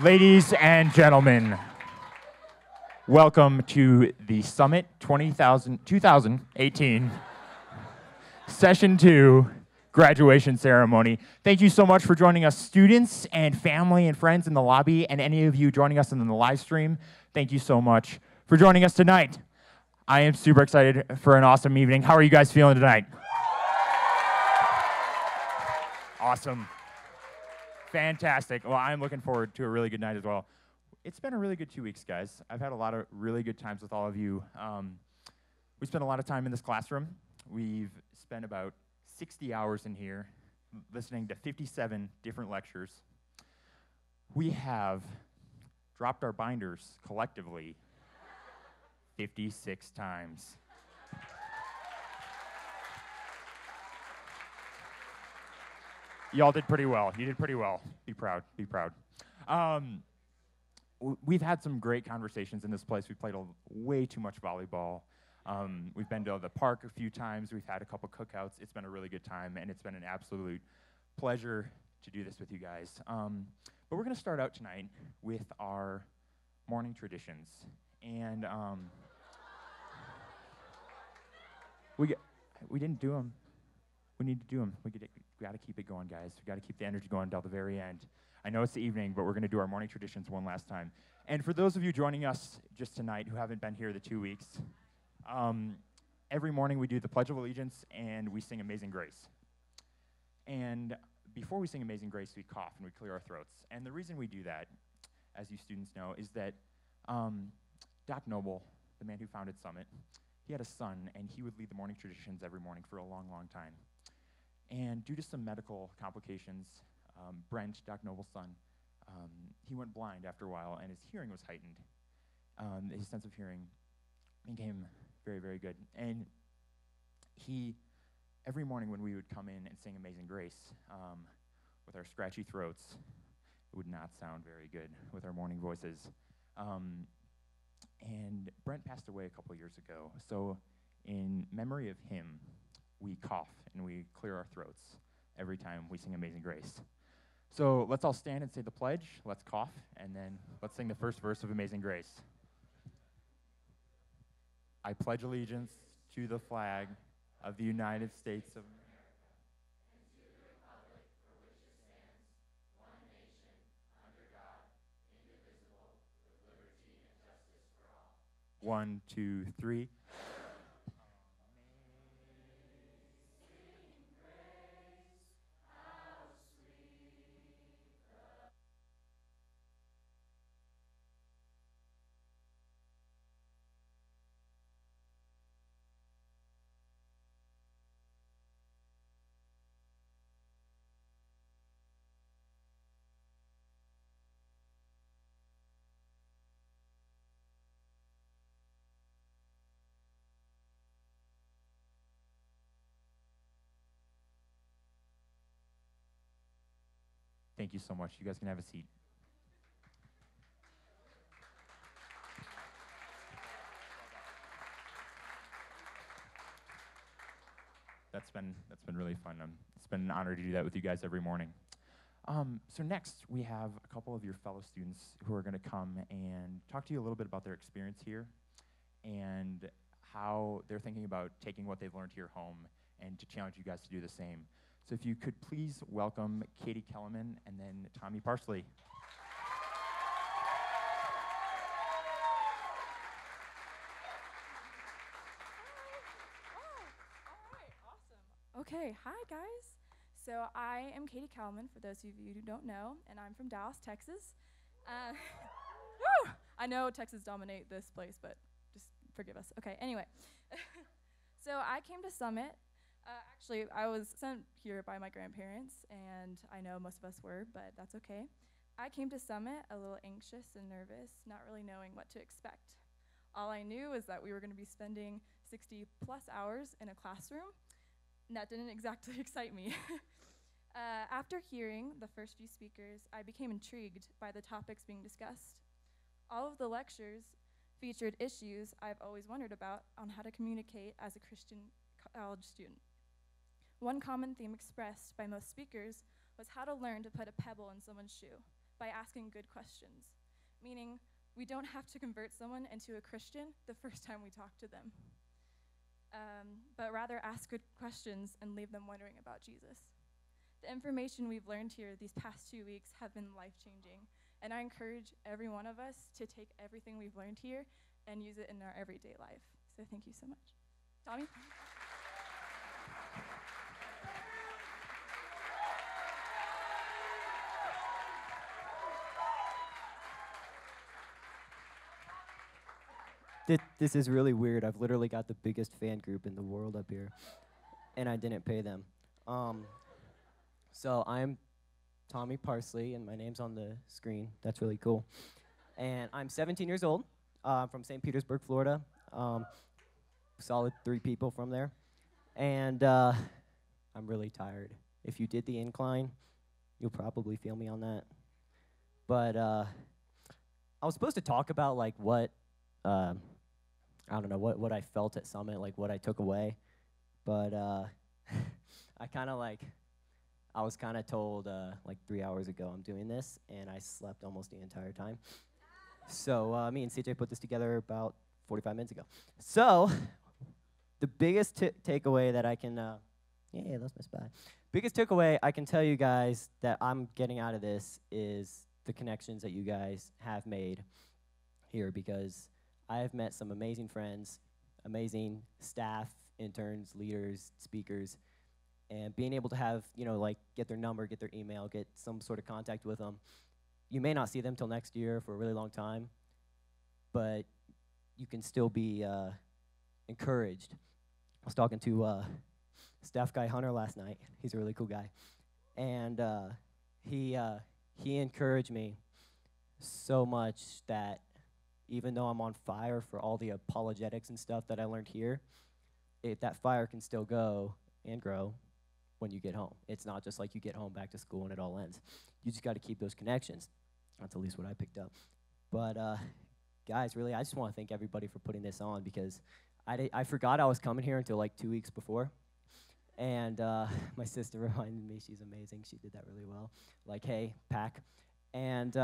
Ladies and gentlemen, welcome to the Summit 2018 Session 2 graduation ceremony. Thank you so much for joining us, students and family and friends in the lobby, and any of you joining us in the live stream. Thank you so much for joining us tonight. I am super excited for an awesome evening. How are you guys feeling tonight? Awesome. Fantastic. Well, I'm looking forward to a really good night as well. It's been a really good 2 weeks, guys. I've had a lot of really good times with all of you. We spent a lot of time in this classroom. We've spent about 60 hours in here listening to 57 different lectures. We have dropped our binders collectively 56 times. Y'all did pretty well. You did pretty well. Be proud. Be proud. We've had some great conversations in this place. We've played way too much volleyball. We've been to the park a few times. We've had a couple cookouts. It's been a really good time, and it's been an absolute pleasure to do this with you guys. But we're going to start out tonight with our morning traditions. And we didn't do them. We need to do them. We got to keep it going, guys. We got to keep the energy going until the very end. I know it's the evening, but we're going to do our morning traditions one last time. And for those of you joining us just tonight who haven't been here the 2 weeks, every morning we do the Pledge of Allegiance and we sing Amazing Grace. And before we sing Amazing Grace, we cough and we clear our throats. And the reason we do that, as you students know, is that Doc Noble, the man who founded Summit, he had a son, and he would lead the morning traditions every morning for a long, long time. And due to some medical complications, Brent, Doc Noble's son, he went blind after a while, and his hearing was heightened. His sense of hearing became very, very good. And every morning when we would come in and sing Amazing Grace with our scratchy throats, it would not sound very good with our morning voices. And Brent passed away a couple years ago, so in memory of him, we cough and we clear our throats every time we sing Amazing Grace. So let's all stand and say the pledge, let's cough, and then let's sing the first verse of Amazing Grace. I pledge allegiance to the flag of the United States of America, and to the republic for which it stands, one nation, under God, indivisible, with liberty and justice for all. 1, 2, 3. Thank you so much. You guys can have a seat. That's been really fun. It's been an honor to do that with you guys every morning. So next, we have a couple of your fellow students who are going to come and talk to you a little bit about their experience here and how they're thinking about taking what they've learned here home and to challenge you guys to do the same. So if you could please welcome Katie Kellerman and then Tommy Parsley. Okay, hi guys. So I am Katie Kalman, for those of you who don't know, and I'm from Dallas, Texas. Woo! I know Texas dominate this place, but just forgive us. Okay, anyway. So I came to Summit. Actually, I was sent here by my grandparents, and I know most of us were, but that's okay. I came to Summit a little anxious and nervous, not really knowing what to expect. All I knew was that we were going to be spending 60 plus hours in a classroom, and that didn't exactly excite me. After hearing the first few speakers, I became intrigued by the topics being discussed. All of the lectures featured issues I've always wondered about on how to communicate as a Christian college student. One common theme expressed by most speakers was how to learn to put a pebble in someone's shoe, by asking good questions, meaning we don't have to convert someone into a Christian the first time we talk to them, but rather ask good questions and leave them wondering about Jesus. The information we've learned here these past 2 weeks have been life-changing, and I encourage every one of us to take everything we've learned here and use it in our everyday life. So thank you so much. Tommy? This is really weird. I've literally got the biggest fan group in the world up here, and I didn't pay them. So I'm Tommy Parsley, and my name's on the screen. That's really cool. And I'm 17 years old, from St. Petersburg, Florida. Solid 3 people from there. And I'm really tired. If you did the incline, you'll probably feel me on that. But I was supposed to talk about like what I don't know, what I felt at Summit, like what I took away. But I was kind of told like 3 hours ago I'm doing this, and I slept almost the entire time. So me and CJ put this together about 45 minutes ago. So the biggest takeaway that I can, yeah, that's my spot. Biggest takeaway I can tell you guys that I'm getting out of this is the connections that you guys have made here, because I have met some amazing friends, amazing staff, interns, leaders, speakers, and being able to have, like get their number, get their email, get some sort of contact with them. You may not see them till next year for a really long time, but you can still be encouraged. I was talking to staff guy Hunter last night. He's a really cool guy. And he encouraged me so much that even though I'm on fire for all the apologetics and stuff that I learned here, that fire can still go and grow when you get home. It's not just like you get home back to school and it all ends. You just got to keep those connections. That's at least what I picked up. But guys, really, I just want to thank everybody for putting this on, because I forgot I was coming here until like 2 weeks before. And my sister reminded me, she's amazing. She did that really well. Like, hey, pack. And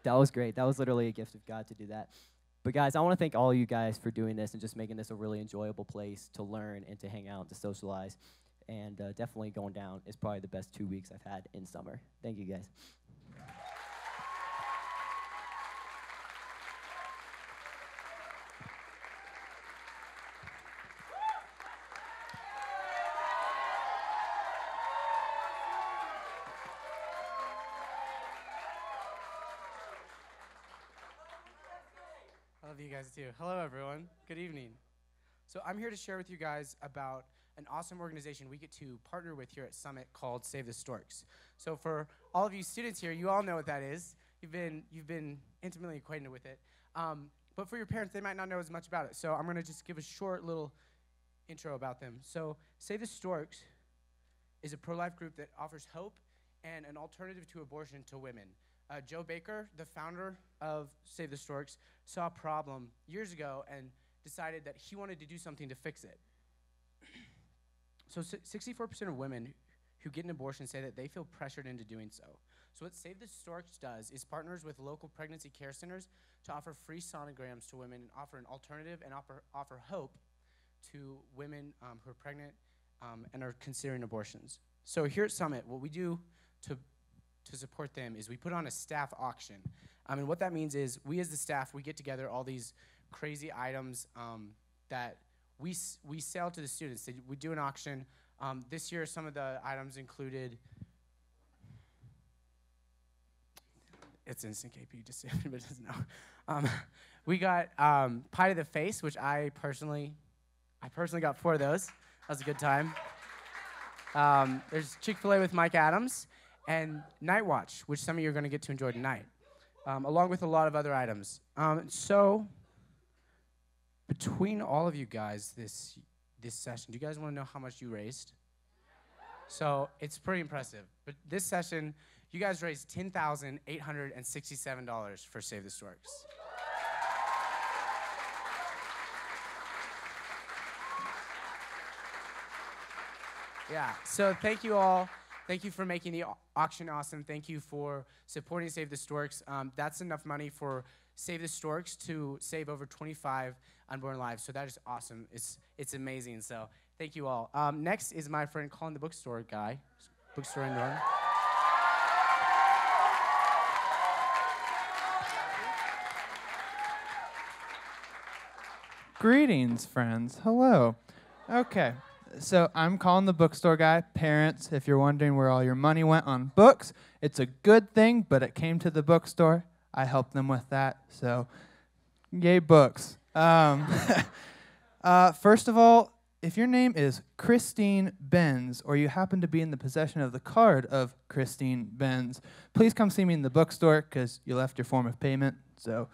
that was great. That was literally a gift of God to do that. But guys, I want to thank all you guys for doing this and just making this a really enjoyable place to learn and to hang out, to socialize. And definitely going down is probably the best 2 weeks I've had in summer. Thank you, guys. I love you guys too. Hello, everyone. Good evening. So I'm here to share with you guys about an awesome organization we get to partner with here at Summit called Save the Storks. So for all of you students here, you all know what that is. You've been intimately acquainted with it. But for your parents, they might not know as much about it. So I'm going to just give a short little intro about them. So Save the Storks is a pro-life group that offers hope and an alternative to abortion to women. Joe Baker, the founder of Save the Storks, saw a problem years ago and decided that he wanted to do something to fix it. So 64% of women who get an abortion say that they feel pressured into doing so. So what Save the Storks does is partners with local pregnancy care centers to offer free sonograms to women and offer an alternative and offer hope to women who are pregnant and are considering abortions. So here at Summit, what we do to support them is we put on a staff auction. And what that means is we as the staff, we get together all these crazy items that we sell to the students. We do an auction. This year, some of the items included, it's instant KP, just so everybody doesn't know. We got Pie to the Face, which I personally got 4 of those. That was a good time. There's Chick-fil-A with Mike Adams, and Night Watch, which some of you are going to get to enjoy tonight, along with a lot of other items. So between all of you guys this session, do you guys want to know how much you raised? So it's pretty impressive. But this session, you guys raised $10,867 for Save the Storks. Yeah, so thank you all. Thank you for making the auction awesome. Thank you for supporting Save the Storks. That's enough money for Save the Storks to save over 25 unborn lives. So that is awesome. It's amazing. So thank you all. Next is my friend Colin, the bookstore guy. Bookstore in Norton. Greetings, friends. Hello. Okay, so I'm calling the bookstore guy. Parents, if you're wondering where all your money went on books, it's a good thing, but it came to the bookstore. I helped them with that, so yay books. First of all, if your name is Christine Benz, or you happen to be in the possession of the card of Christine Benz, please come see me in the bookstore because you left your form of payment. So.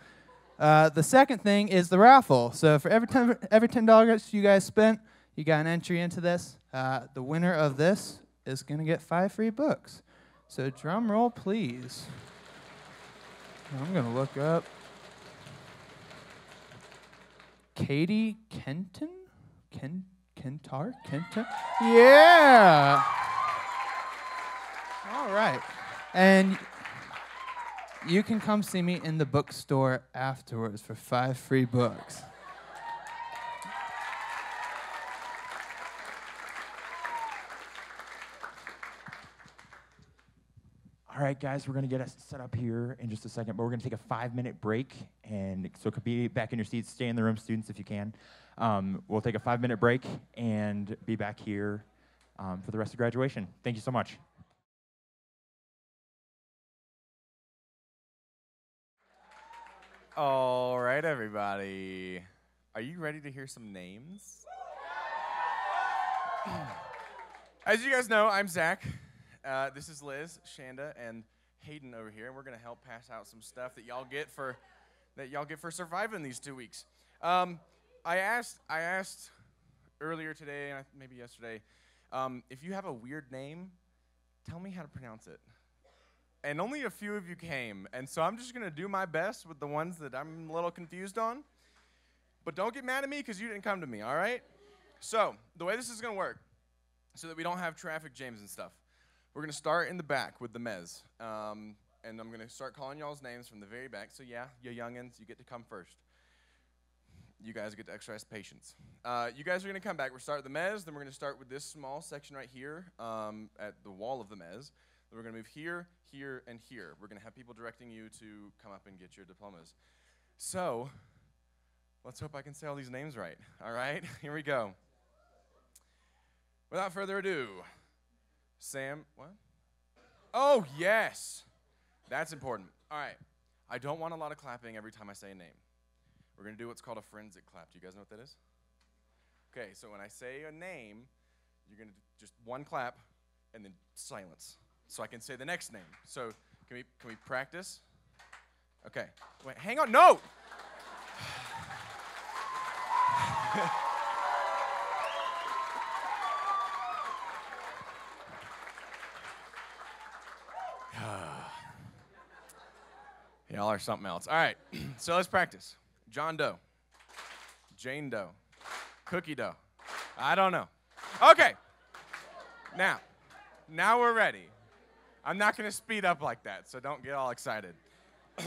The second thing is the raffle. So for every $10 you guys spent, you got an entry into this. The winner of this is going to get 5 free books. So drum roll, please. I'm going to look up Katie Kenton? Kenton? Yeah! All right. And you can come see me in the bookstore afterwards for 5 free books. All right, guys, we're going to get us set up here in just a second, but we're going to take a 5-minute break, and so could be back in your seats. Stay in the room, students, if you can. We'll take a 5-minute break and be back here for the rest of graduation. Thank you so much. All right, everybody. Are you ready to hear some names? As you guys know, I'm Zach. This is Liz, Shanda, and Hayden over here, and we're gonna help pass out some stuff that y'all get for surviving these 2 weeks. I asked earlier today, and maybe yesterday, if you have a weird name, tell me how to pronounce it. And only a few of you came, and so I'm just going to do my best with the ones that I'm a little confused on. But don't get mad at me because you didn't come to me, all right? So the way this is going to work, so that we don't have traffic jams and stuff, we're going to start in the back with the mez. And I'm going to start calling y'all's names from the very back. So yeah, you youngins, you get to come first. You guys get to exercise patience. You guys are going to come back. We're starting the mez, then we're going to start with this small section right here at the wall of the mez. Then we're going to move here, here, and here. We're going to have people directing you to come up and get your diplomas. So let's hope I can say all these names right. All right, here we go. Without further ado, Sam, what? Oh, yes. That's important. All right. I don't want a lot of clapping every time I say a name. We're going to do what's called a forensic clap. Do you guys know what that is? Okay, so when I say a name, you're going to just one clap and then silence, so I can say the next name. So can we practice? Okay. Wait, hang on. No! Y'all are something else. All right, so let's practice. John Doe, Jane Doe, Cookie Doe. I don't know. Okay. Now we're ready. I'm not going to speed up like that, so don't get all excited. All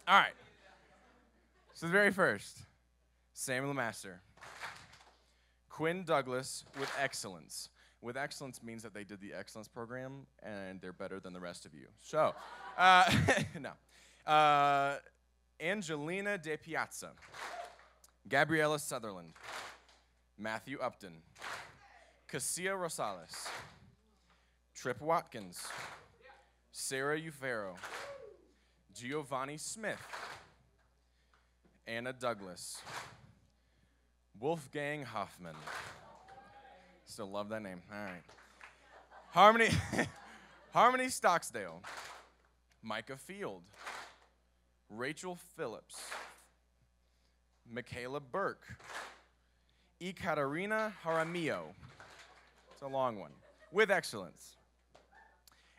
right. So the very first, Samuel Lemaster. Quinn Douglas with excellence. With excellence means that they did the excellence program, and they're better than the rest of you. So, no. Angelina De Piazza. Gabriella Sutherland. Matthew Upton. Cassia Rosales. Trip Watkins. Sarah Ufero. Giovanni Smith. Anna Douglas. Wolfgang Hoffman. Still love that name. All right. Harmony Stocksdale. Micah Field. Rachel Phillips. Michaela Burke. Ekaterina Jaramillo. It's a long one. With excellence.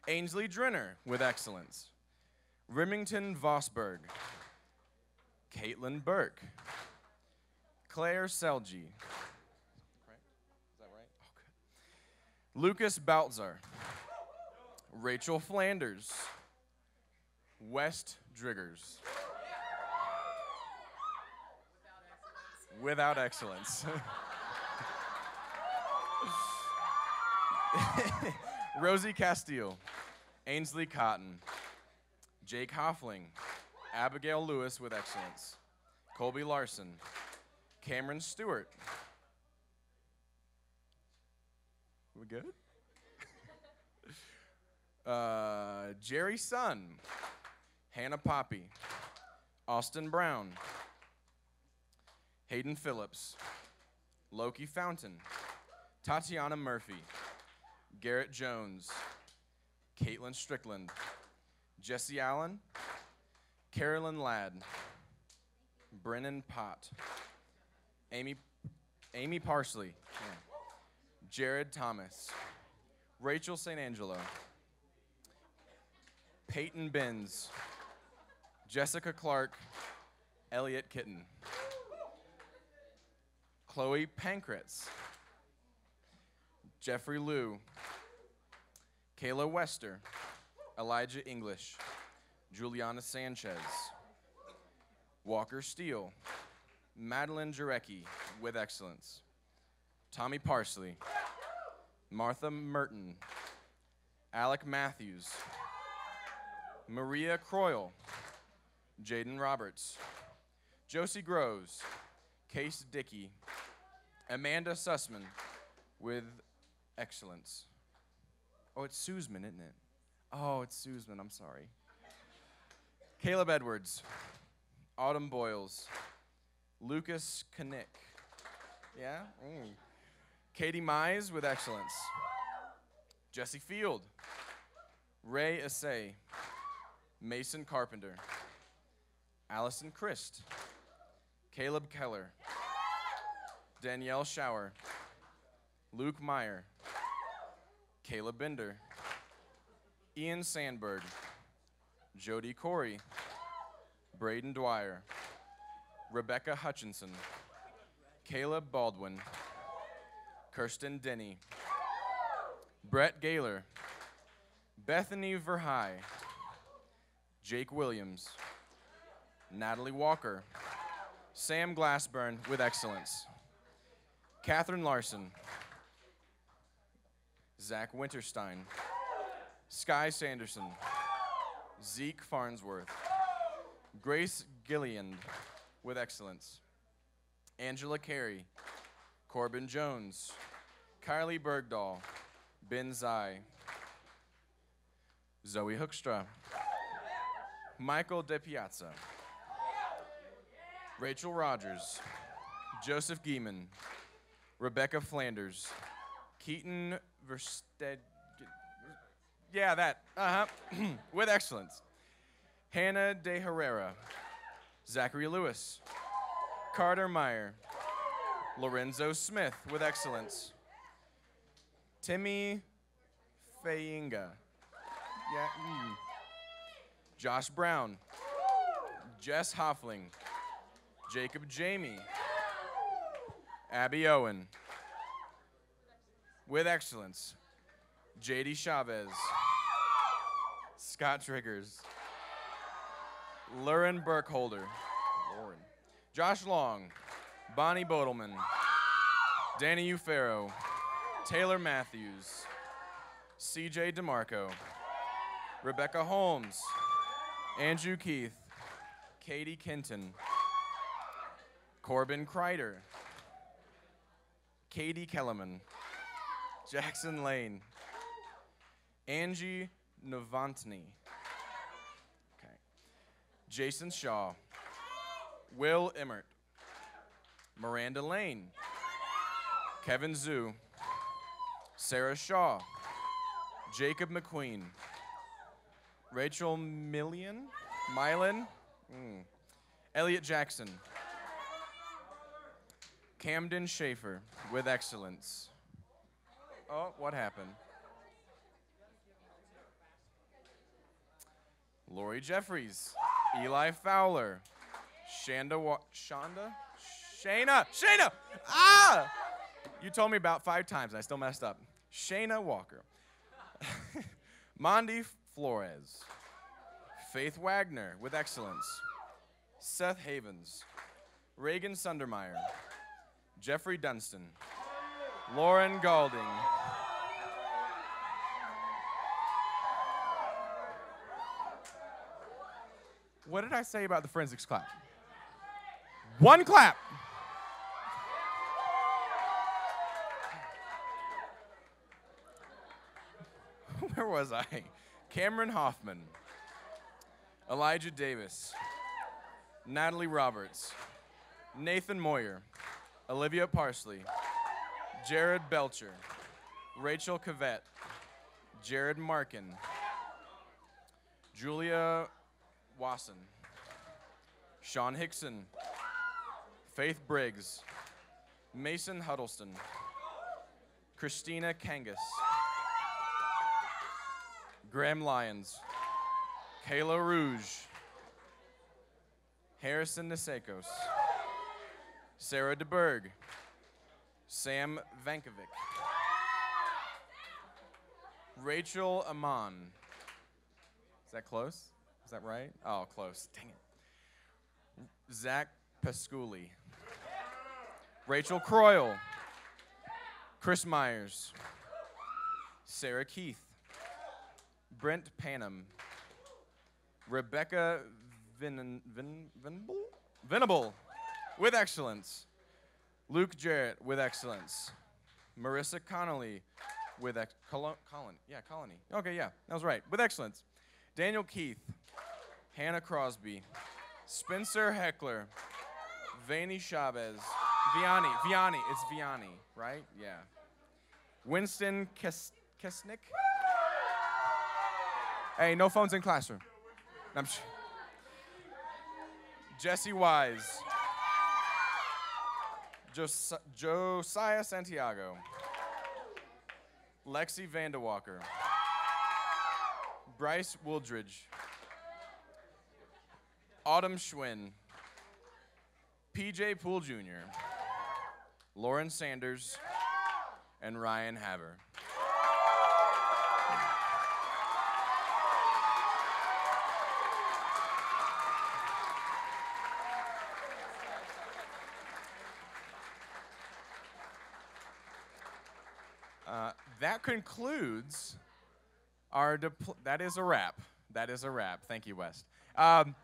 Ainsley Drenner with excellence. Remington Vosberg. Caitlin Burke. Claire Selge. Right? Is that right? Oh, good. Lucas Baltzar. Rachel Flanders. West Driggers. Without excellence. Rosie Castile. Ainsley Cotton. Jake Hoffling. Abigail Lewis with excellence. Colby Larson. Cameron Stewart. We good? Jerry Sun. Hannah Poppy. Austin Brown. Hayden Phillips. Loki Fountain. Tatiana Murphy. Garrett Jones. Caitlin Strickland. Jesse Allen. Carolyn Ladd. Brennan Pott. Amy Parsley. Yeah. Jared Thomas. Rachel St. Angelo. Peyton Benz. Jessica Clark. Elliot Kitten. Chloe Pankratz. Jeffrey Liu. Kayla Wester. Elijah English. Juliana Sanchez. Walker Steele. Madeline Jarecki with excellence. Tommy Parsley. Martha Merton. Alec Matthews. Maria Croyle. Jaden Roberts. Josie Groves. Case Dickey. Amanda Sussman with excellence. Oh, it's Sussman, isn't it? Oh, it's Sussman. I'm sorry. Caleb Edwards. Autumn Boyles. Lucas Knick. Yeah? Katie Mize with excellence. Jesse Field. Ray Assay. Mason Carpenter. Allison Christ. Caleb Keller. Danielle Schauer. Luke Meyer. Caleb Bender. Ian Sandberg. Jody Corey. Braden Dwyer. Rebecca Hutchinson. Caleb Baldwin. Kirsten Denny. Brett Gaylor. Bethany Verhey. Jake Williams. Natalie Walker. Sam Glassburn with excellence. Catherine Larson. Zach Winterstein. Sky Sanderson. Zeke Farnsworth. Grace Gilliand with excellence. Angela Carey. Corbin Jones. Kylie Bergdahl. Ben Zai. Zoe Hoekstra. Michael DePiazza. Rachel Rogers. Joseph Gieman. Rebecca Flanders. Keaton Versted. Yeah, that. With excellence. Hannah De Herrera. Zachary Lewis. Carter Meyer. Lorenzo Smith with excellence. Timmy Fayinga. Yeah. Josh Brown. Jess Hoffling. Jacob Jamie. Abby Owen. With excellence. JD Chavez. Scott Triggers. Lauren Burkholder. Josh Long. Bonnie Bodelman. Danny Ufero. Taylor Matthews. CJ DeMarco. Rebecca Holmes. Andrew Keith. Katie Kenton. Corbin Kreider. Katie Kellerman. Jackson Lane. Angie Novantny. Okay. Jason Shaw. Will Emmert. Miranda Lane. Kevin Zhu. Sarah Shaw. Jacob McQueen. Rachel Millen. Elliot Jackson. Camden Schaefer with excellence. Oh, what happened? Lori Jeffries. Eli Fowler. Shayna! Ah! You told me about 5 times and I still messed up. Shayna Walker. Mondi Flores. Faith Wagner with excellence. Seth Havens. Reagan Sundermeyer. Jeffrey Dunstan. Lauren Galding. What did I say about the forensics clap? One clap. Where was I? Cameron Hoffman. Elijah Davis. Natalie Roberts. Nathan Moyer. Olivia Parsley. Jared Belcher. Rachel Cavett. Jared Markin. Julia Wasson. Sean Hickson. Faith Briggs. Mason Huddleston. Christina Kangas. Graham Lyons. Kayla Rouge. Harrison Nisakos. Sarah DeBerg. Sam Vankovic. Rachel Amon. Is that close? Is that right? Oh, close. Dang it. Zach Pasculi. Rachel Croyle. Chris Myers. Sarah Keith. Brent Panham. Rebecca Venable with excellence. Luke Jarrett with excellence. Marissa Connolly with Colony. Okay, yeah, that was right. With excellence. Daniel Keith. Hannah Crosby. Spencer Heckler. Vaney Chavez. Vianney. It's Vianney, right? Yeah. Winston Kesnick. Hey, no phones in classroom. I'm sure. Jesse Wise. Josiah Santiago. Lexi Vandewalker. Bryce Wooldridge. Autumn Schwinn. PJ Poole Jr. Lauren Sanders. And Ryan Haver. That concludes our that is a wrap. That is a wrap. Thank you, West. That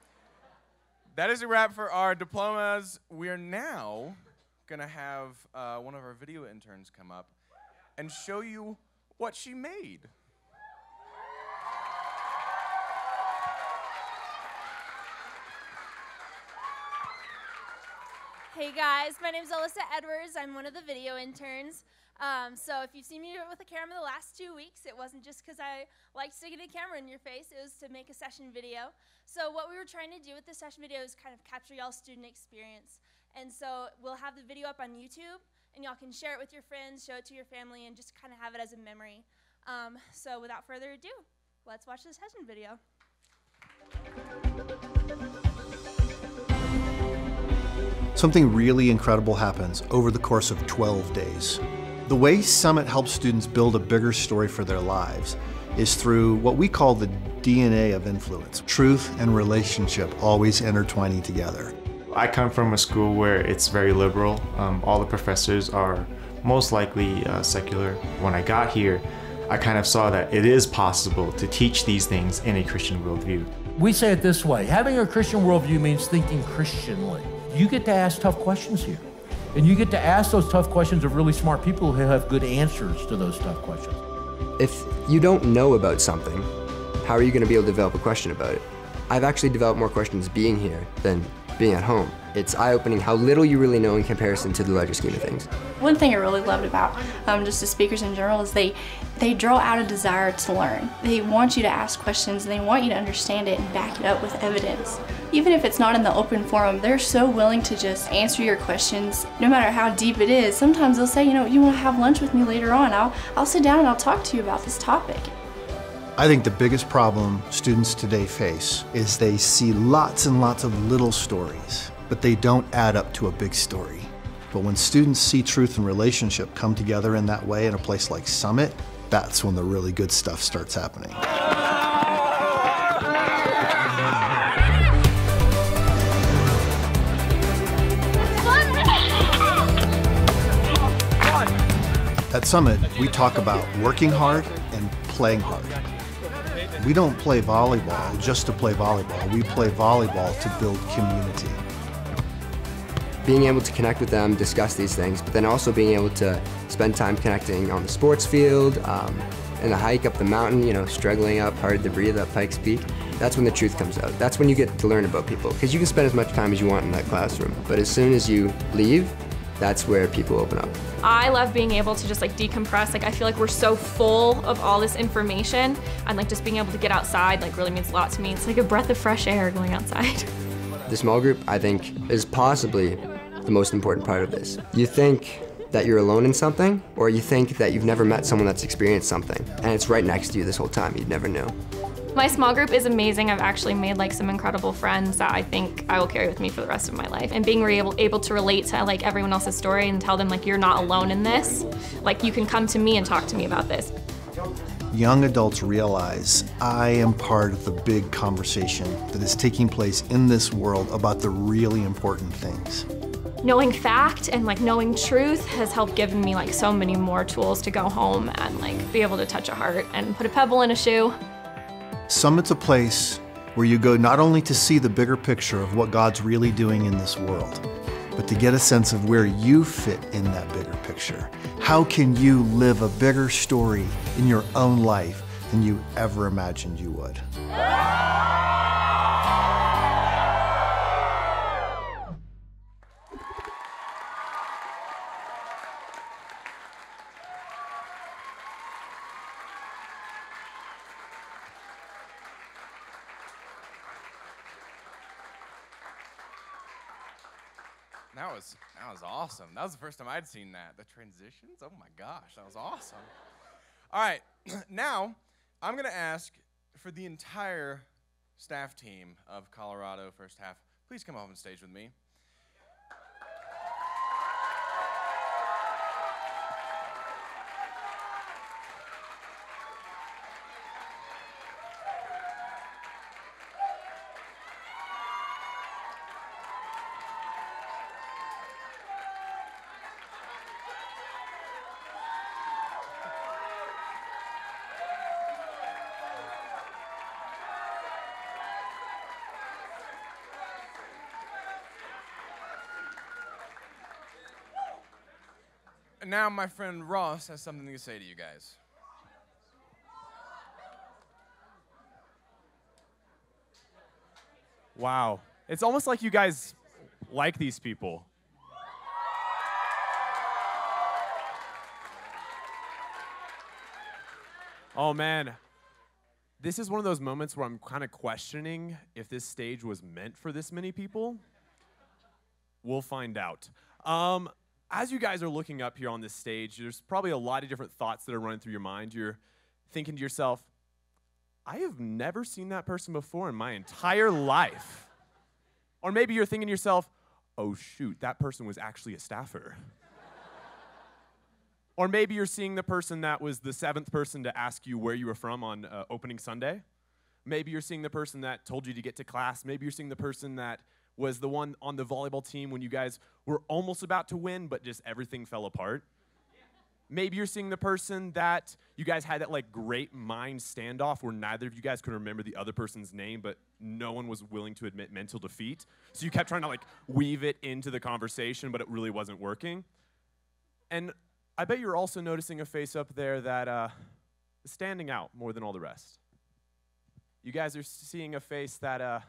is a wrap for our diplomas. We are now going to have one of our video interns come up and show you what she made. Hey guys, my name is Alyssa Edwards. I'm one of the video interns. So if you've seen me with a camera the last 2 weeks, it wasn't just because I liked sticking a camera in your face, it was to make a session video. So what we were trying to do with this session video is kind of capture y'all's student experience. And so we'll have the video up on YouTube, and y'all can share it with your friends, show it to your family, and just kind of have it as a memory. So without further ado, let's watch this session video. Something really incredible happens over the course of 12 days. The way Summit helps students build a bigger story for their lives is through what we call the DNA of influence. Truth and relationship always intertwining together. I come from a school where it's very liberal. All the professors are most likely secular. When I got here, I kind of saw that it is possible to teach these things in a Christian worldview. We say it this way, having a Christian worldview means thinking Christianly. You get to ask tough questions here. And you get to ask those tough questions of really smart people who have good answers to those tough questions. If you don't know about something, how are you going to be able to develop a question about it? I've actually developed more questions being here than being at home. It's eye-opening how little you really know in comparison to the larger scheme of things. One thing I really loved about just the speakers in general is they draw out a desire to learn. They want you to ask questions and they want you to understand it and back it up with evidence. Even if it's not in the open forum, they're so willing to just answer your questions, no matter how deep it is. Sometimes they'll say, you know, you want to have lunch with me later on. I'll sit down and I'll talk to you about this topic. I think the biggest problem students today face is they see lots and lots of little stories, but they don't add up to a big story. But when students see truth and relationship come together in that way in a place like Summit, that's when the really good stuff starts happening. At Summit, we talk about working hard and playing hard. We don't play volleyball just to play volleyball. We play volleyball to build community. Being able to connect with them, discuss these things, but then also being able to spend time connecting on the sports field, and the hike up the mountain, you know, struggling up hard to breathe up Pikes Peak. That's when the truth comes out. That's when you get to learn about people. Because you can spend as much time as you want in that classroom, but as soon as you leave, that's where people open up. I love being able to just like decompress. Like I feel like we're so full of all this information, and like just being able to get outside like really means a lot to me. It's like a breath of fresh air going outside. The small group, I think, is possibly the most important part of this. You think that you're alone in something, or you think that you've never met someone that's experienced something, and it's right next to you this whole time, you'd never know. My small group is amazing. I've actually made like some incredible friends that I think I will carry with me for the rest of my life. And being able to relate to like everyone else's story and tell them like you're not alone in this. Like you can come to me and talk to me about this. Young adults realize I am part of the big conversation that is taking place in this world about the really important things. Knowing fact and like knowing truth has helped given me like so many more tools to go home and like be able to touch a heart and put a pebble in a shoe. Summit's a place where you go not only to see the bigger picture of what God's really doing in this world, but to get a sense of where you fit in that bigger picture. How can you live a bigger story in your own life than you ever imagined you would? That was awesome. That was the first time I'd seen that. The transitions, oh my gosh, that was awesome. All right, now I'm gonna ask for the entire staff team of Colorado First Half, please come up on stage with me. And now my friend Ross has something to say to you guys. Wow. It's almost like you guys like these people. Oh man. This is one of those moments where I'm kind of questioning if this stage was meant for this many people. We'll find out. As you guys are looking up here on this stage, there's probably a lot of different thoughts that are running through your mind. You're thinking to yourself, I have never seen that person before in my entire life. Or maybe you're thinking to yourself, oh shoot, that person was actually a staffer. Or maybe you're seeing the person that was the 7th person to ask you where you were from on opening Sunday. Maybe you're seeing the person that told you to get to class. Maybe you're seeing the person that was the one on the volleyball team when you guys were almost about to win, but just everything fell apart. Maybe you're seeing the person that you guys had that like great mind standoff where neither of you guys could remember the other person's name, but no one was willing to admit mental defeat. So you kept trying to like weave it into the conversation, but it really wasn't working. And I bet you're also noticing a face up there that is standing out more than all the rest. You guys are seeing a face that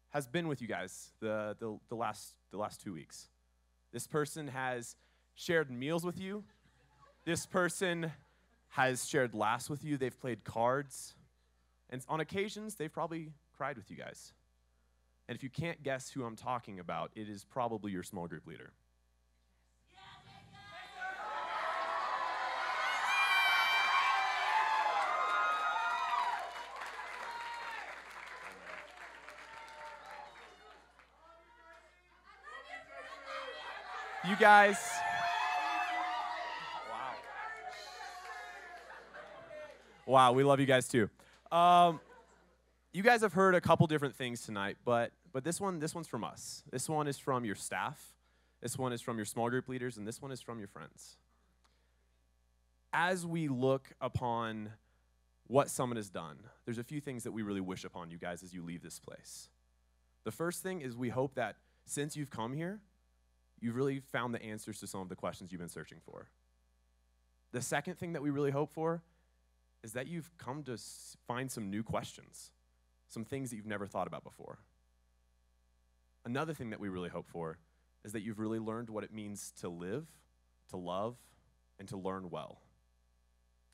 has been with you guys the last 2 weeks. This person has shared meals with you. This person has shared laughs with you. They've played cards. And on occasions, they've probably cried with you guys. And if you can't guess who I'm talking about, it is probably your small group leader. You guys, wow. Wow, we love you guys too. You guys have heard a couple different things tonight, but this one's from us. This one is from your staff. This one is from your small group leaders, and this one is from your friends. As we look upon what Summit has done, there's a few things that we really wish upon you guys as you leave this place. The first thing is we hope that since you've come here, you've really found the answers to some of the questions you've been searching for. The second thing that we really hope for is that you've come to find some new questions, some things that you've never thought about before. Another thing that we really hope for is that you've really learned what it means to live, to love, and to learn well.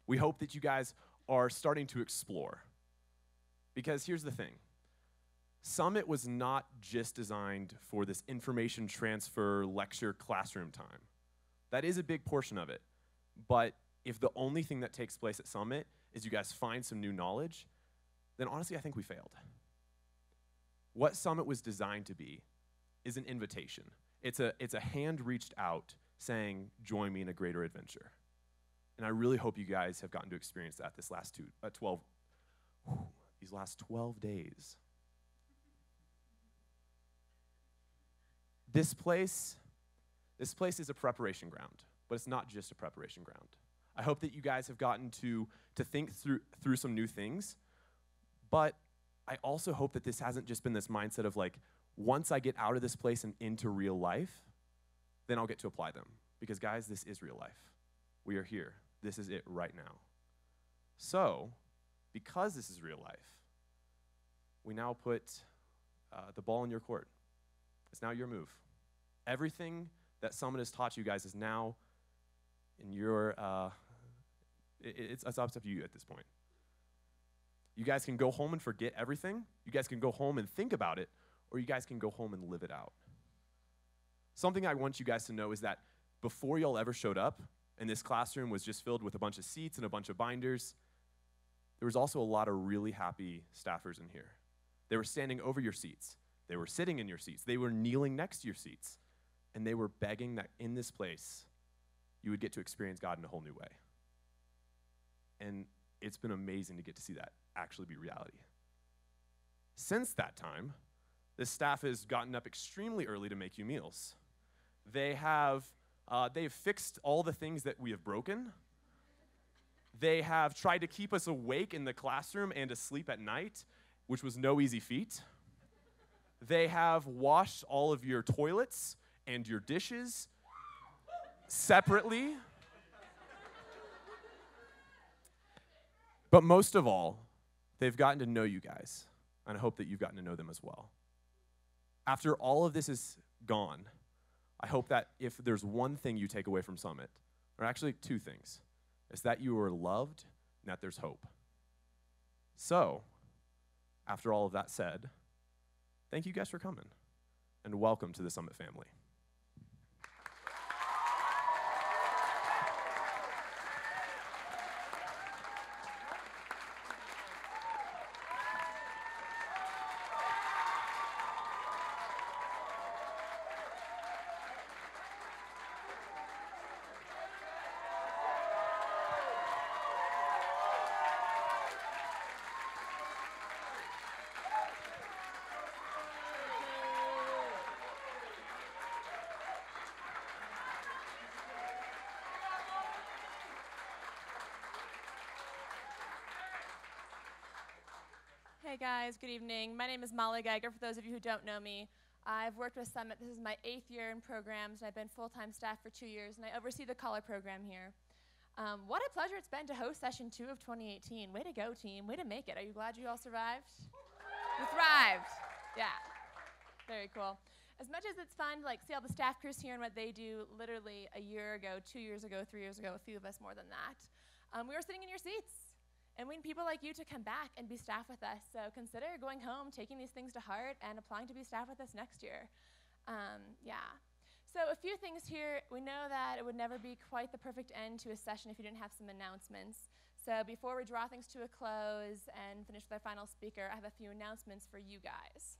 We hope that you guys are starting to explore. Because here's the thing. Summit was not just designed for this information transfer, lecture, classroom time. That is a big portion of it. But if the only thing that takes place at Summit is you guys find some new knowledge, then honestly, I think we failed. What Summit was designed to be is an invitation. It's a hand reached out saying, join me in a greater adventure. And I really hope you guys have gotten to experience that these last 12 days. This place is a preparation ground, but it's not just a preparation ground. I hope that you guys have gotten to think through some new things, but I also hope that this hasn't just been this mindset of like, once I get out of this place and into real life, then I'll get to apply them. Because guys, this is real life. We are here. This is it right now. So, because this is real life, we now put the ball in your court. It's now your move. Everything that Summit has taught you guys is now in your, it's up to you at this point. You guys can go home and forget everything. You guys can go home and think about it, or you guys can go home and live it out. Something I want you guys to know is that before y'all ever showed up, and this classroom was just filled with a bunch of seats and a bunch of binders, there was also a lot of really happy staffers in here. They were standing over your seats. They were sitting in your seats. They were kneeling next to your seats. And they were begging that in this place, you would get to experience God in a whole new way. And it's been amazing to get to see that actually be reality. Since that time, this staff has gotten up extremely early to make you meals. They've fixed all the things that we have broken. They have tried to keep us awake in the classroom and asleep at night, which was no easy feat. They have washed all of your toilets and your dishes separately. But most of all, they've gotten to know you guys, and I hope that you've gotten to know them as well. After all of this is gone, I hope that if there's one thing you take away from Summit, or actually two things, is that you are loved and that there's hope. So, after all of that said, thank you guys for coming, and welcome to the Summit family. Hey guys, good evening. My name is Molly Geiger, for those of you who don't know me. I've worked with Summit. This is my 8th year in programs, and I've been full-time staff for 2 years, and I oversee the Collar program here. What a pleasure it's been to host session 2 of 2018. Way to go, team. Way to make it. Are you glad you all survived? You thrived. Yeah. Very cool. As much as it's fun to see all the staff crews here and what they do, literally a year ago, 2 years ago, 3 years ago, a few of us more than that, we were sitting in your seats. And we need people like you to come back and be staff with us. So consider going home, taking these things to heart, and applying to be staff with us next year. So a few things here. We know that it would never be quite the perfect end to a session if you didn't have some announcements. So before we draw things to a close and finish with our final speaker, I have a few announcements for you guys.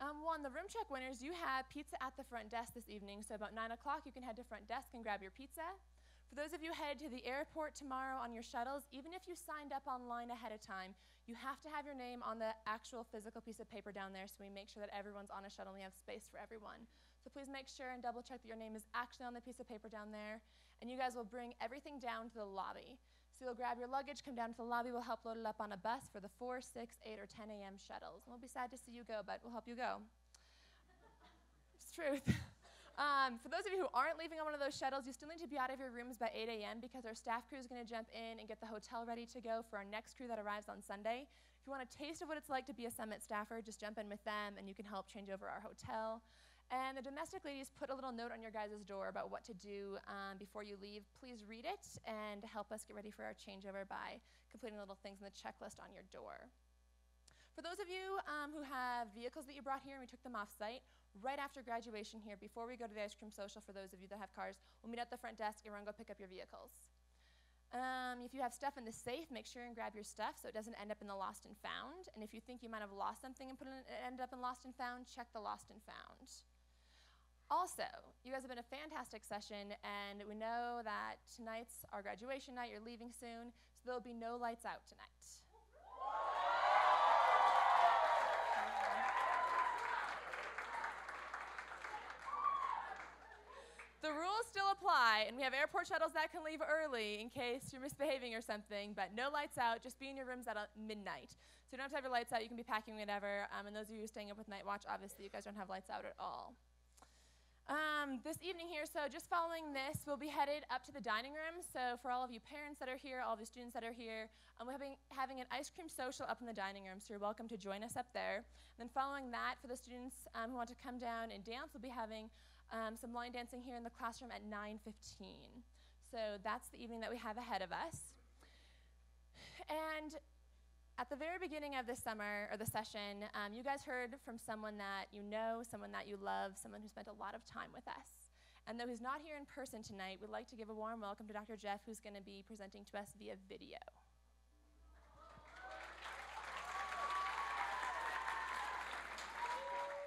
One, the room check winners, you have pizza at the front desk this evening. So about 9 o'clock, you can head to front desk and grab your pizza. For those of you headed to the airport tomorrow on your shuttles, even if you signed up online ahead of time, you have to have your name on the actual physical piece of paper down there so we make sure that everyone's on a shuttle and we have space for everyone. So please make sure and double check that your name is actually on the piece of paper down there, and you guys will bring everything down to the lobby. So you'll grab your luggage, come down to the lobby, we'll help load it up on a bus for the 4, 6, 8, or 10 a.m. shuttles. And we'll be sad to see you go, but we'll help you go. It's truth. For those of you who aren't leaving on one of those shuttles, you still need to be out of your rooms by 8 a.m. because our staff crew is going to jump in and get the hotel ready to go for our next crew that arrives on Sunday. If you want a taste of what it's like to be a Summit staffer, just jump in with them and you can help change over our hotel. And the domestic ladies put a little note on your guys' door about what to do before you leave. Please read it and help us get ready for our changeover by completing little things in the checklist on your door. For those of you who have vehicles that you brought here and we took them off-site, right after graduation here, before we go to the ice cream social, for those of you that have cars, we'll meet at the front desk and we're gonna go pick up your vehicles. If you have stuff in the safe, make sure and grab your stuff so it doesn't end up in the lost and found. And if you think you might have lost something and it ended up in lost and found, check the lost and found. Also, you guys have been a fantastic session, and we know that tonight's our graduation night, you're leaving soon, so there'll be no lights out tonight. The rules still apply, and we have airport shuttles that can leave early in case you're misbehaving or something, but no lights out, just be in your rooms at midnight. So you don't have to have your lights out, you can be packing whatever, and those of you staying up with Night Watch, obviously you guys don't have lights out at all. This evening here, so just following this, we'll be headed up to the dining room. So for all of you parents that are here, all of you students that are here, we're having an ice cream social up in the dining room, so you're welcome to join us up there. And then following that, for the students who want to come down and dance, we'll be having some line dancing here in the classroom at 9:15. So that's the evening that we have ahead of us. And at the very beginning of this summer, or the session, you guys heard from someone that you know, someone that you love, someone who spent a lot of time with us. And though he's not here in person tonight, we'd like to give a warm welcome to Dr. Jeff, who's going to be presenting to us via video.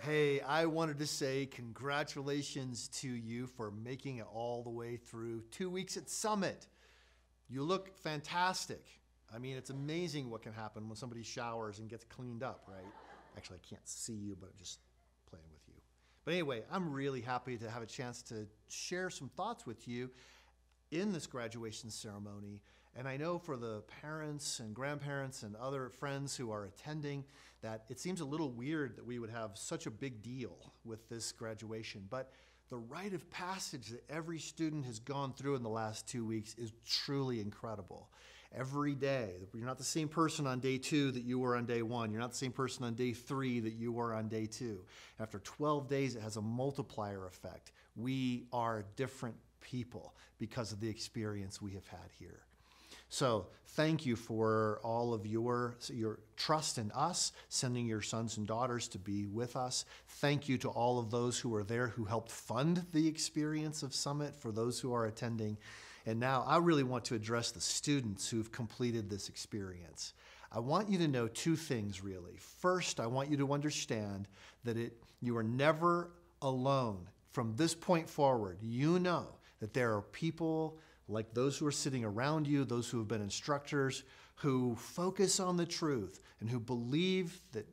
Hey, I wanted to say congratulations to you for making it all the way through 2 weeks at Summit. You look fantastic. I mean, it's amazing what can happen when somebody showers and gets cleaned up, right? Actually, I can't see you, but I'm just playing with you. But anyway, I'm really happy to have a chance to share some thoughts with you in this graduation ceremony. And I know for the parents and grandparents and other friends who are attending that it seems a little weird that we would have such a big deal with this graduation. But the rite of passage that every student has gone through in the last 2 weeks is truly incredible. Every day, you're not the same person on day 2 that you were on day 1. You're not the same person on day 3 that you were on day 2. After 12 days, it has a multiplier effect. We are different people because of the experience we have had here. So thank you for all of your trust in us, sending your sons and daughters to be with us. Thank you to all of those who are there who helped fund the experience of Summit for those who are attending. And now I really want to address the students who've completed this experience. I want you to know 2 things, really. First, I want you to understand that you are never alone. From this point forward, you know that there are people like those who are sitting around you, those who have been instructors, who focus on the truth and who believe that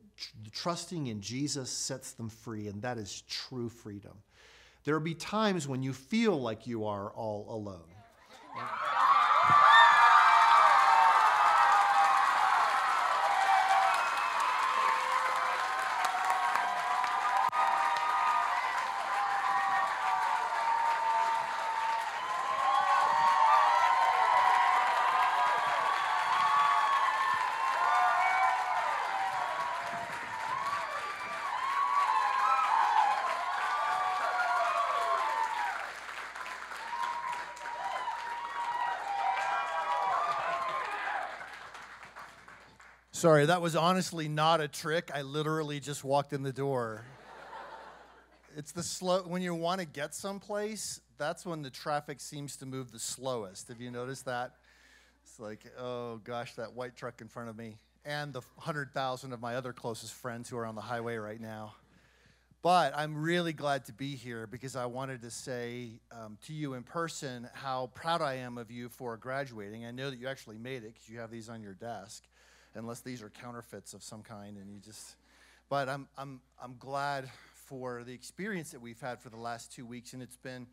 trusting in Jesus sets them free, and that is true freedom. There will be times when you feel like you are all alone. Sorry, that was honestly not a trick. I literally just walked in the door. It's the slow, when you want to get someplace, that's when the traffic seems to move the slowest. Have you noticed that? It's like, oh gosh, that white truck in front of me, and the 100,000 of my other closest friends who are on the highway right now. But I'm really glad to be here because I wanted to say to you in person how proud I am of you for graduating. I know that you actually made it because you have these on your desk, unless these are counterfeits of some kind and you just. But I'm glad for the experience that we've had for the last 2 weeks, and it's been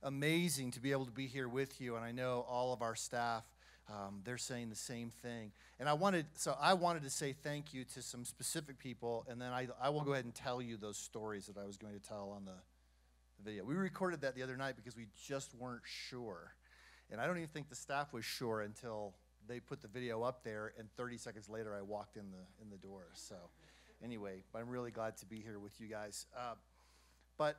amazing to be able to be here with you. And I know all of our staff. They're saying the same thing. And I wanted to say thank you to some specific people, and then I will go ahead and tell you those stories that I was going to tell on the video. We recorded that the other night because we just weren't sure. And I don't even think the staff was sure until they put the video up there, and 30 seconds later I walked in the door. So anyway, but I'm really glad to be here with you guys. But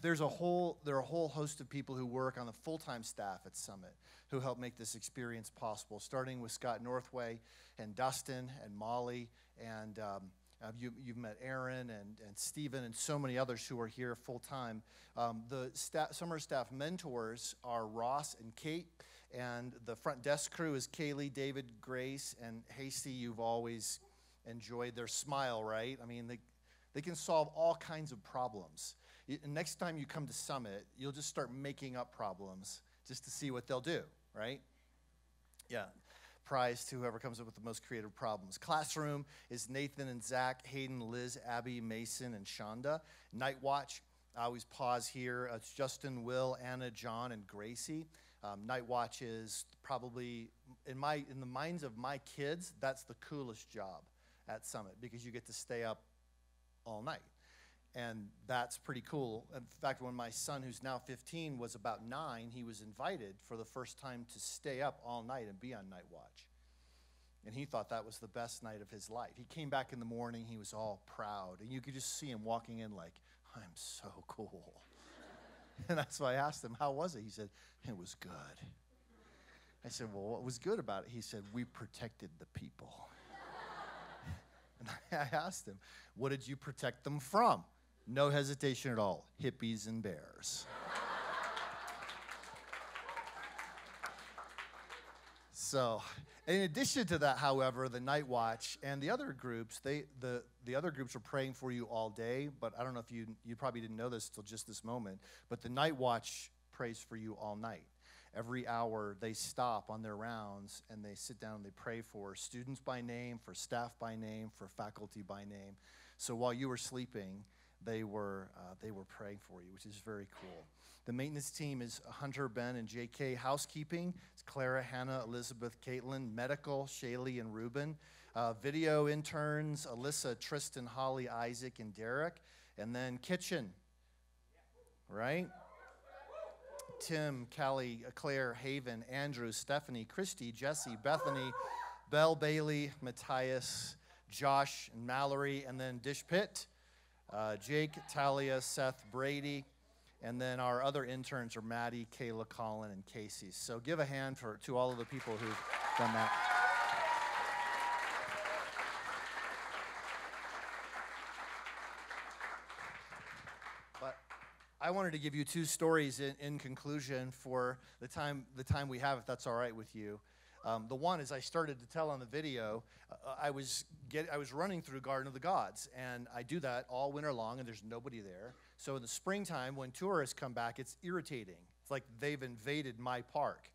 there are a whole host of people who work on the full-time staff at Summit who help make this experience possible, starting with Scott Northway and Dustin and Molly, and you've met Aaron and Stephen and so many others who are here full-time. The summer staff mentors are Ross and Kate, and the front desk crew is Kaylee, David, Grace, and Hasty. You've always enjoyed their smile, right? I mean, they can solve all kinds of problems. Next time you come to Summit, you'll just start making up problems just to see what they'll do, right? Yeah. Prize to whoever comes up with the most creative problems. Classroom is Nathan and Zach, Hayden, Liz, Abby, Mason, and Shonda. Night Watch, I always pause here. It's Justin, Will, Anna, John, and Gracie. Night Watch is probably, in the minds of my kids, that's the coolest job at Summit because you get to stay up all night. And that's pretty cool. In fact, when my son, who's now 15, was about 9, he was invited for the first time to stay up all night and be on Night Watch. And he thought that was the best night of his life. He came back in the morning, he was all proud. And you could just see him walking in like, I'm so cool. And that's why I asked him, how was it? He said, it was good. I said, well, what was good about it? He said, we protected the people. And I asked him, what did you protect them from? No hesitation at all, hippies and bears. So, in addition to that, however, the Night Watch and the other groups, the other groups are praying for you all day, but I don't know if you probably didn't know this till just this moment, but the Night Watch prays for you all night. Every hour they stop on their rounds and they sit down and they pray for students by name, for staff by name, for faculty by name. So while you were sleeping, they were praying for you, which is very cool. The maintenance team is Hunter, Ben, and JK. Housekeeping is Clara, Hannah, Elizabeth, Caitlin. Medical, Shaylee, and Ruben. Video interns, Alyssa, Tristan, Holly, Isaac, and Derek. And then kitchen, right? Tim, Callie, Claire, Haven, Andrew, Stephanie, Christy, Jesse, Bethany, Belle, Bailey, Matthias, Josh, and Mallory. And then Dish Pit. Jake, Talia, Seth, Brady, and then our other interns are Maddie, Kayla, Colin, and Casey. So give a hand to all of the people who've done that. But I wanted to give you 2 stories in conclusion for the time we have, if that's all right with you. The one is I started to tell on the video, I was running through Garden of the Gods, and I do that all winter long, and there's nobody there. So in the springtime, when tourists come back, it's irritating. It's like they've invaded my park,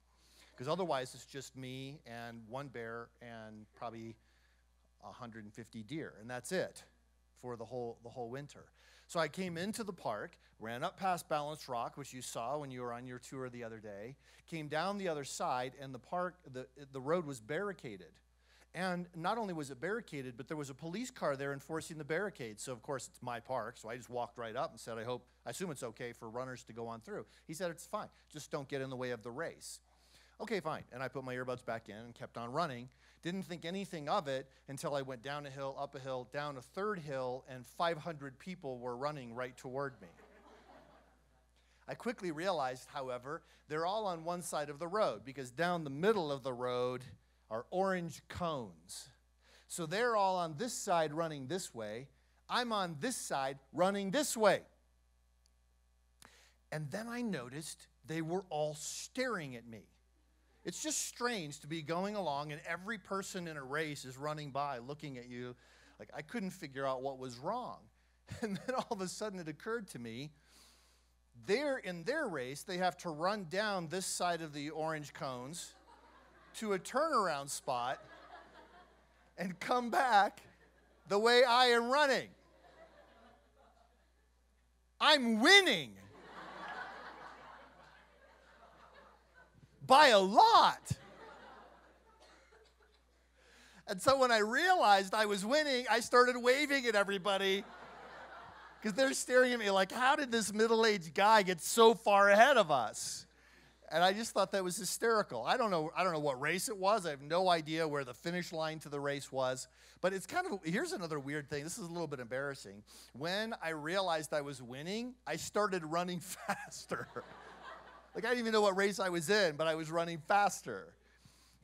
because otherwise it's just me and 1 bear and probably 150 deer, and that's it for the whole winter. So I came into the park, ran up past Balanced Rock, which you saw when you were on your tour the other day, came down the other side, and the road was barricaded. And not only was it barricaded, but there was a police car there enforcing the barricade. So, of course, it's my park, so I just walked right up and said, I assume it's okay for runners to go on through. He said, it's fine, just don't get in the way of the race. Okay, fine. And I put my earbuds back in and kept on running. Didn't think anything of it until I went down a hill, up a hill, down a 3rd hill, and 500 people were running right toward me. I quickly realized, however, they're all on one side of the road because down the middle of the road are orange cones. So they're all on this side running this way. I'm on this side running this way. And then I noticed they were all staring at me. It's just strange to be going along and every person in a race is running by looking at you. Like, I couldn't figure out what was wrong. And then all of a sudden it occurred to me, in their race, they have to run down this side of the orange cones to a turnaround spot and come back the way I am running. I'm winning by a lot. And so when I realized I was winning, I started waving at everybody because they're staring at me like, how did this middle-aged guy get so far ahead of us? And I just thought that was hysterical. I don't know what race it was. I have no idea where the finish line to the race was. But it's kind of, here's another weird thing. This is a little bit embarrassing. When I realized I was winning, I started running faster. Like I didn't even know what race I was in, but I was running faster.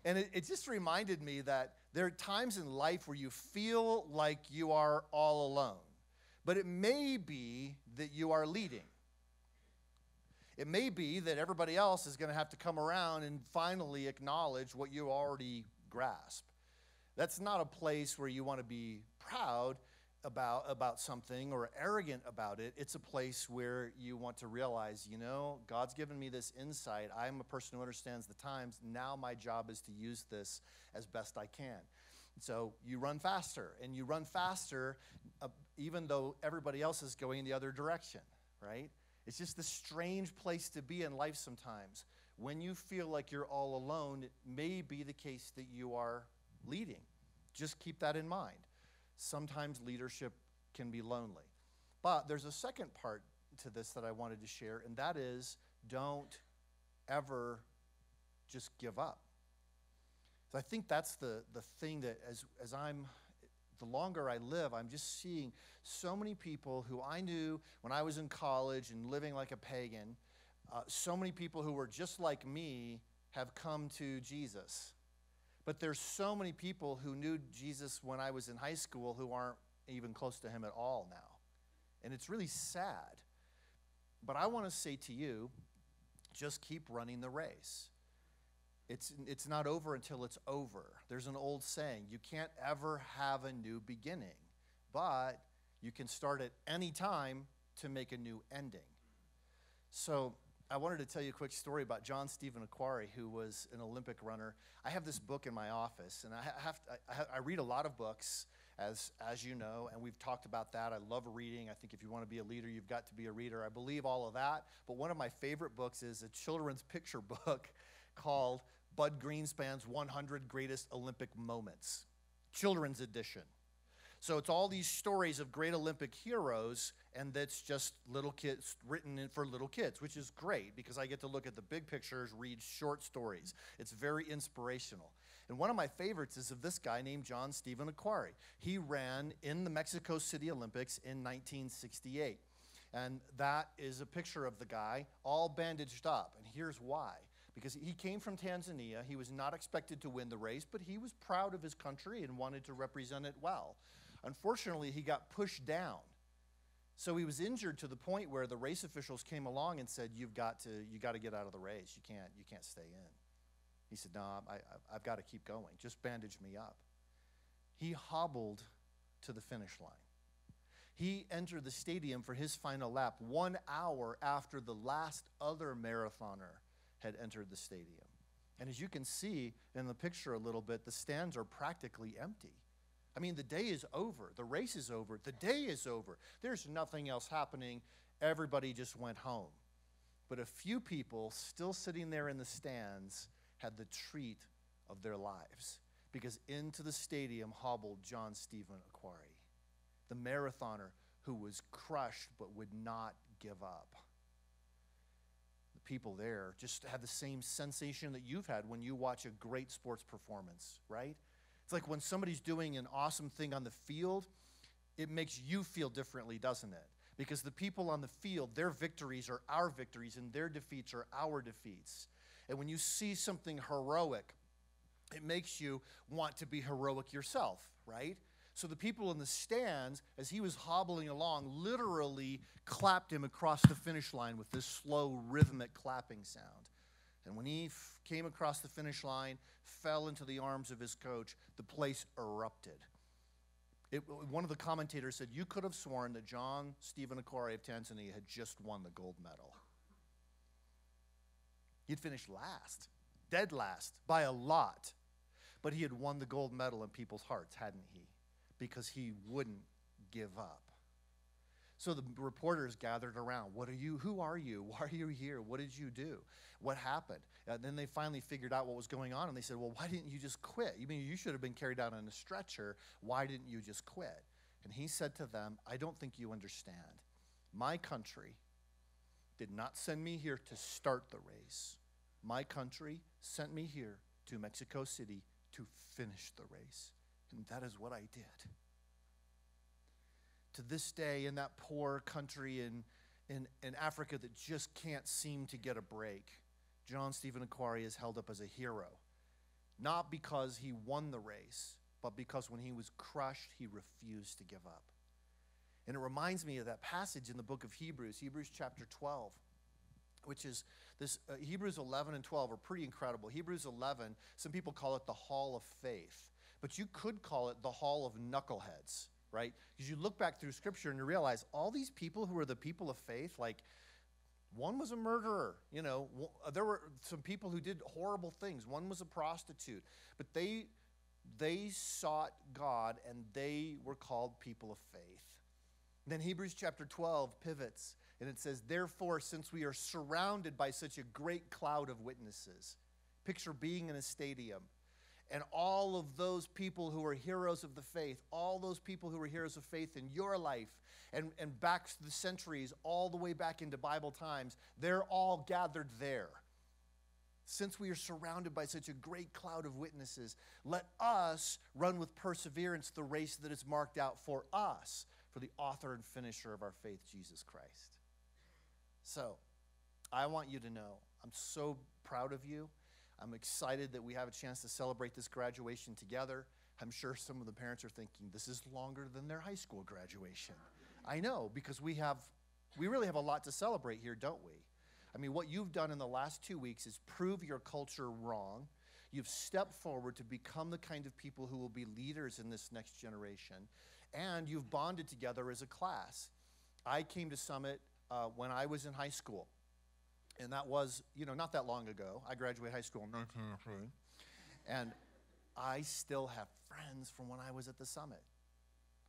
And it just reminded me that there are times in life where you feel like you are all alone. But it may be that you are leading. It may be that everybody else is going to have to come around and finally acknowledge what you already grasp. That's not a place where you want to be proud about something or arrogant about it. It's a place where you want to realize, you know, God's given me this insight. I'm a person who understands the times. Now my job is to use this as best I can. So you run faster, and you run faster even though everybody else is going the other direction, right? It's just this strange place to be in life sometimes. When you feel like you're all alone, it may be the case that you are leading. Just keep that in mind. Sometimes leadership can be lonely. But there's a second part to this that I wanted to share, and that is don't ever just give up. So I think that's the thing that the longer I live, I'm just seeing so many people who I knew when I was in college and living like a pagan, so many people who were just like me have come to Jesus. But there's so many people who knew Jesus when I was in high school who aren't even close to him at all now. And it's really sad. But I want to say to you, just keep running the race. It's not over until it's over. There's an old saying, you can't ever have a new beginning, but you can start at any time to make a new ending. So I wanted to tell you a quick story about John Stephen Aquari, who was an Olympic runner. I have this book in my office, and I read a lot of books, as you know, and we've talked about that. I love reading. I think if you want to be a leader, you've got to be a reader. I believe all of that. But one of my favorite books is a children's picture book called Bud Greenspan's 100 Greatest Olympic Moments, children's edition. So it's all these stories of great Olympic heroes, and that's just little kids, written for little kids, which is great because I get to look at the big pictures, read short stories. It's very inspirational. And one of my favorites is of this guy named John Stephen Aquari. He ran in the Mexico City Olympics in 1968. And that is a picture of the guy all bandaged up. And here's why. Because he came from Tanzania. He was not expected to win the race, but he was proud of his country and wanted to represent it well. Unfortunately, he got pushed down. So he was injured to the point where the race officials came along and said, you got to get out of the race. You can't stay in. He said, no, I've got to keep going. Just bandage me up. He hobbled to the finish line. He entered the stadium for his final lap 1 hour after the last other marathoner had entered the stadium. And as you can see in the picture a little bit, the stands are practically empty. I mean, the day is over. The race is over. The day is over. There's nothing else happening. Everybody just went home. But a few people still sitting there in the stands had the treat of their lives, because into the stadium hobbled John Stephen Aquari, the marathoner who was crushed but would not give up. The people there just had the same sensation that you've had when you watch a great sports performance, right? It's like when somebody's doing an awesome thing on the field, it makes you feel differently, doesn't it? Because the people on the field, their victories are our victories and their defeats are our defeats. And when you see something heroic, it makes you want to be heroic yourself, right? So the people in the stands, as he was hobbling along, literally clapped him across the finish line with this slow, rhythmic clapping sound. And when he came across the finish line, fell into the arms of his coach, the place erupted. One of the commentators said, you could have sworn that John Stephen Akhwari of Tanzania had just won the gold medal. He'd finished last, dead last, by a lot. But he had won the gold medal in people's hearts, hadn't he? Because he wouldn't give up. So the reporters gathered around. What are you? Who are you? Why are you here? What did you do? What happened? Then they finally figured out what was going on, and they said, well, why didn't you just quit? You mean you should have been carried out on a stretcher. Why didn't you just quit? And he said to them, I don't think you understand. My country did not send me here to start the race. My country sent me here to Mexico City to finish the race. And that is what I did. To this day, in that poor country in Africa that just can't seem to get a break, John Stephen Akhwari is held up as a hero. Not because he won the race, but because when he was crushed, he refused to give up. And it reminds me of that passage in the book of Hebrews, Hebrews chapter 12, which is this, Hebrews 11 and 12 are pretty incredible. Hebrews 11, some people call it the hall of faith, but you could call it the hall of knuckleheads, right? Because you look back through Scripture and you realize all these people who are the people of faith, like one was a murderer, you know, there were some people who did horrible things. One was a prostitute, but they sought God and they were called people of faith. And then Hebrews chapter 12 pivots and it says, therefore, since we are surrounded by such a great cloud of witnesses, picture being in a stadium, and all of those people who are heroes of the faith, all those people who are heroes of faith in your life, and back to the centuries, all the way back into Bible times, they're all gathered there. Since we are surrounded by such a great cloud of witnesses, let us run with perseverance the race that is marked out for us, for the author and finisher of our faith, Jesus Christ. So, I want you to know, I'm so proud of you. I'm excited that we have a chance to celebrate this graduation together. I'm sure some of the parents are thinking, this is longer than their high school graduation. I know, because we really have a lot to celebrate here, don't we? I mean, what you've done in the last 2 weeks is prove your culture wrong. You've stepped forward to become the kind of people who will be leaders in this next generation. And you've bonded together as a class. I came to Summit when I was in high school. And that was, not that long ago. I graduated high school in 1993. And I still have friends from when I was at the Summit.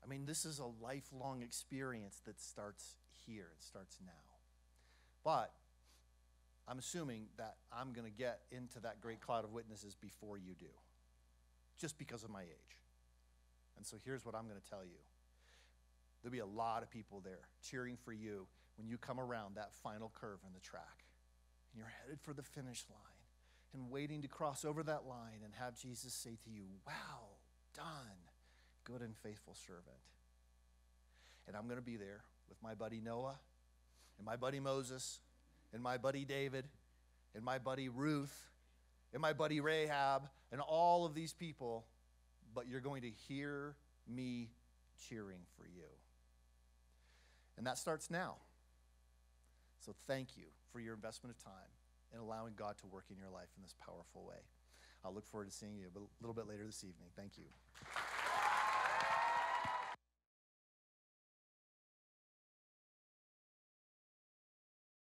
I mean, this is a lifelong experience that starts here. It starts now. But I'm assuming that I'm going to get into that great cloud of witnesses before you do, just because of my age. And so here's what I'm going to tell you. There'll be a lot of people there cheering for you when you come around that final curve in the track. And you're headed for the finish line and waiting to cross over that line and have Jesus say to you, well done, good and faithful servant. And I'm going to be there with my buddy Noah and my buddy Moses and my buddy David and my buddy Ruth and my buddy Rahab and all of these people, but you're going to hear me cheering for you. And that starts now. So thank you for your investment of time and allowing God to work in your life in this powerful way. I'll look forward to seeing you a little bit later this evening. Thank you.